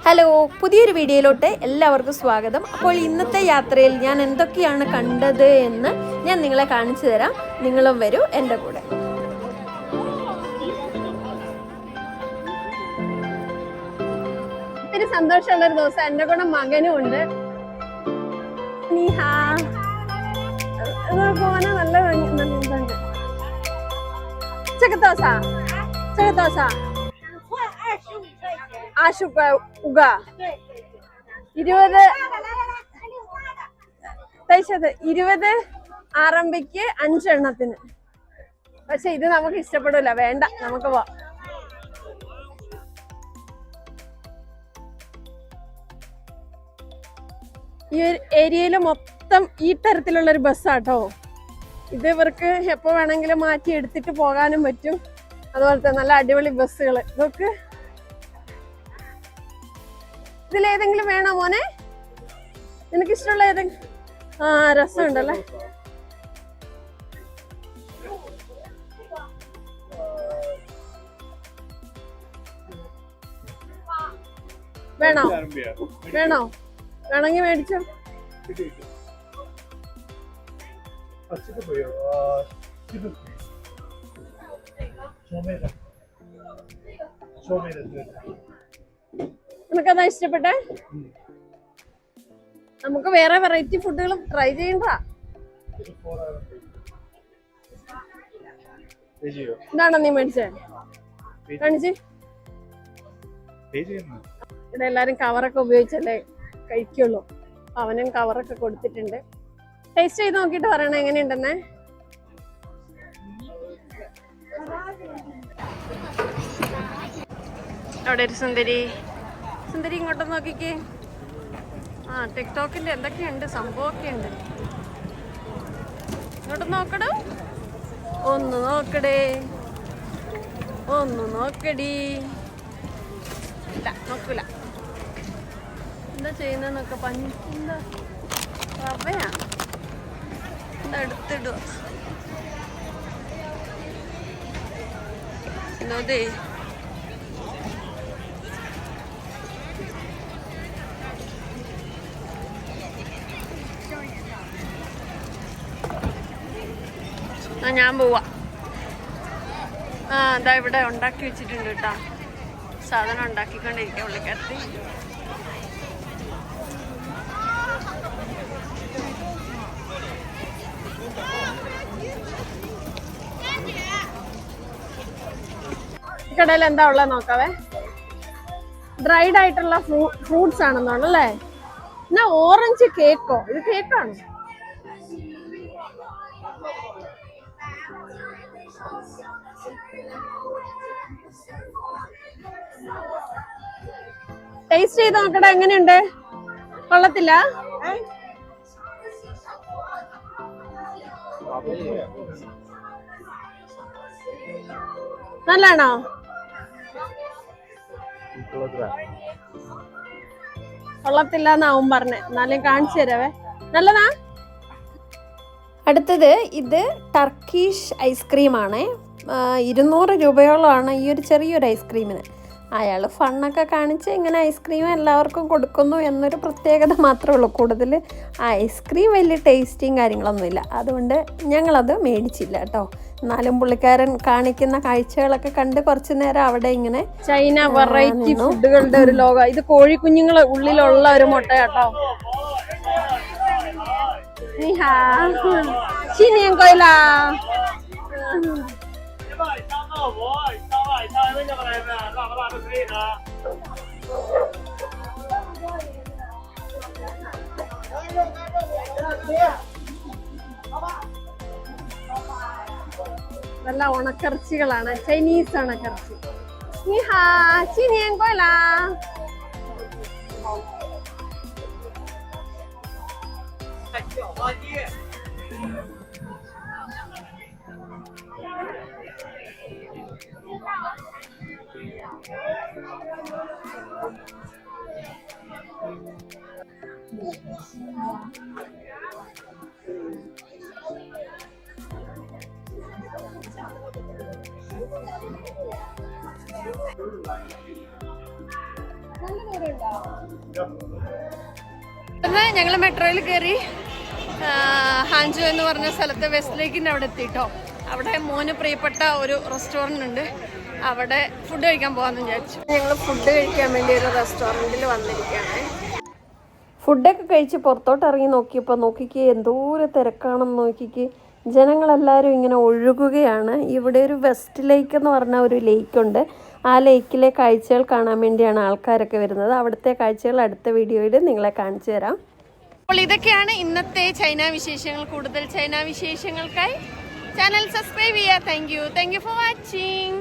Hello, പുതിയൊരു വീഡിയോയിലോട്ട് എല്ലാവർക്കും സ്വാഗതം. അപ്പോൾ ഇന്നത്തെ യാത്രയിൽ ഞാൻ എന്തൊക്കെയാണ് കണ്ടത് എന്ന് ഞാൻ നിങ്ങളെ കാണിച്ചു തരാം. നിങ്ങളും വരൂ എൻ്റെ കൂടെ. ഒത്തിരി സന്തോഷമുള്ളൊരു ദിവസം. എൻ്റെ കൂടെ മകനും ഉണ്ട്. നല്ല ചക്കത്തോസ ചക്കത്തോസ ആശുപ ഉഗ 20 ആരംഭിക്ക് 5 എണ്ണത്തിന്. പക്ഷെ ഇത് നമുക്ക് ഇഷ്ടപ്പെടില്ല, വേണ്ട, നമുക്ക് പോവാം. ഈ ഒരു ഏരിയയില് മൊത്തം ഈ തരത്തിലുള്ളൊരു ബസ്സാട്ടോ. ഇത് ഇവർക്ക് എപ്പോ വേണമെങ്കിലും മാറ്റി എടുത്തിട്ട് പോകാനും പറ്റും. അതുപോലത്തെ നല്ല അടിപൊളി ബസ്സുകൾ. ഇതൊക്കെ ഇതിലേതെങ്കിലും വേണോ മോനെ? നിനക്ക് ഇഷ്ടമുള്ള ഏതെങ്കിലും? രസമുണ്ടല്ലേ. വേണോ വേണോ വേണമെങ്കിൽ മേടിച്ചോ. നിനക്കതാ ഇഷ്ടപ്പെട്ടെ? നമുക്ക് വേറെ വെറൈറ്റി ഫുഡുകളും ട്രൈ ചെയ്യണ്ട. ഇതാണോ നീ മേടിച്ചേ? കാണിച്ച്. ഇവിടെ എല്ലാരും കവറൊക്കെ ഉപയോഗിച്ചല്ലേ കഴിക്കുള്ളൂ. അവനും കവറൊക്കെ കൊടുത്തിട്ടുണ്ട്. ടേസ്റ്റ് ചെയ്ത് നോക്കിട്ട് പറയണേ എങ്ങനെയുണ്ടെന്നേ. അവിടെ ഒരു സുന്ദരി ഇങ്ങോട്ട് നോക്കിക്കേ. ടിക്ടോക്കിന്റെ എന്തൊക്കെയുണ്ട്, സംഭവമൊക്കെ ഉണ്ട്. ഇങ്ങോട്ട് നോക്കടോ, ഒന്ന് നോക്കടി. ഇല്ല, നോക്കൂല. എന്താ ചെയ്യുന്നൊക്കെ എന്താ റവയാ, എന്താ എടുത്തിടുക എന്നതേ. ഞാൻ പോവാ. എന്താ ഇവിടെ ഉണ്ടാക്കി വെച്ചിട്ടുണ്ട് കേട്ടാ. സാധനം ഉണ്ടാക്കിക്കൊണ്ടിരിക്കുക പുള്ളിക്കാരത്തി. കടയിൽ എന്താ ഉള്ളത് നോക്കാവേ. ഡ്രൈഡ് ആയിട്ടുള്ള ഫ്രൂട്ട്സ് ആണെന്ന് തോന്നുന്നു അല്ലേ. എന്നാ ഓറഞ്ച് കേക്കോ? ഇത് കേക്കാണ്. ടേസ്റ്റ് ചെയ്ത് നോക്കട്ടെ, എങ്ങനെയുണ്ട്? കൊള്ളത്തില്ല? നല്ലാണോ? കൊള്ളത്തില്ല എന്നാവും പറഞ്ഞേ. എന്നാലും കാണിച്ചു തരാവേ. നല്ലതാ. അടുത്തത് ഇത് ടർക്കിഷ് ഐസ്ക്രീമാണ്. 200 രൂപയോളമാണ് ഈ ഒരു ചെറിയൊരു ഐസ്ക്രീമിന്. അയാൾ ഫണ്ണൊക്കെ കാണിച്ച് ഇങ്ങനെ ഐസ്ക്രീം എല്ലാവർക്കും കൊടുക്കുന്നു എന്നൊരു പ്രത്യേകത മാത്രമേ ഉള്ളൂ. കൂടുതൽ ഐസ്ക്രീം വലിയ ടേസ്റ്റിയും കാര്യങ്ങളൊന്നുമില്ല. അതുകൊണ്ട് ഞങ്ങളത് മേടിച്ചില്ല കേട്ടോ. എന്നാലും പുള്ളിക്കാരൻ കാണിക്കുന്ന കാഴ്ചകളൊക്കെ കണ്ട് കുറച്ചു നേരം അവിടെ ഇങ്ങനെ. ചൈന വെറൈറ്റി ഫുഡുകളുടെ ഒരു ലോകം. ഇത് കോഴിക്കുഞ്ഞുങ്ങളെ ഉള്ളിലുള്ള ഒരു മുട്ട കേട്ടോ. നല്ല ഉണക്കറച്ചികളാണ്, ചൈനീസ് ഉണക്കറച്ചി. ഞങ്ങൾ മെട്രോയിൽ കയറി ഹാൻജു എന്ന് പറഞ്ഞ സ്ഥലത്ത് വെസ്റ്റ് ലേക്കിൻ്റെ അവിടെ എത്തിയിട്ടോ. അവിടെ മോന് പ്രിയപ്പെട്ട ഒരു റെസ്റ്റോറൻറ്റ് ഉണ്ട്, അവിടെ ഫുഡ് കഴിക്കാൻ പോകാമെന്ന് വിചാരിച്ചു. ഞങ്ങൾ ഫുഡ് കഴിക്കാൻ വേണ്ടി ഒരു റെസ്റ്റോറൻറ്റിൽ വന്നിരിക്കുകയാണ്. ഫുഡൊക്കെ കഴിച്ച് പുറത്തോട്ട് ഇറങ്ങി നോക്കിയപ്പോൾ നോക്കിക്ക് എന്തോരം തിരക്കാണെന്ന് നോക്കിക്ക്. ജനങ്ങളെല്ലാവരും ഇങ്ങനെ ഒഴുകുകയാണ്. ഇവിടെ ഒരു വെസ്റ്റ് ലേക്ക് എന്ന് പറഞ്ഞ ഒരു ലേക്കുണ്ട്. ആ ലേക്കിലെ കാഴ്ചകൾ കാണാൻ വേണ്ടിയാണ് ആൾക്കാരൊക്കെ വരുന്നത്. അവിടുത്തെ കാഴ്ചകൾ അടുത്ത വീഡിയോയിൽ നിങ്ങളെ കാണിച്ചു തരാം. അപ്പോൾ ഇതൊക്കെയാണ് ഇന്നത്തെ ചൈന വിശേഷങ്ങൾ. കൂടുതൽ ചൈന വിശേഷങ്ങൾക്കായി ചാനൽ സബ്സ്ക്രൈബ് ചെയ്യുക. Thank you for watching.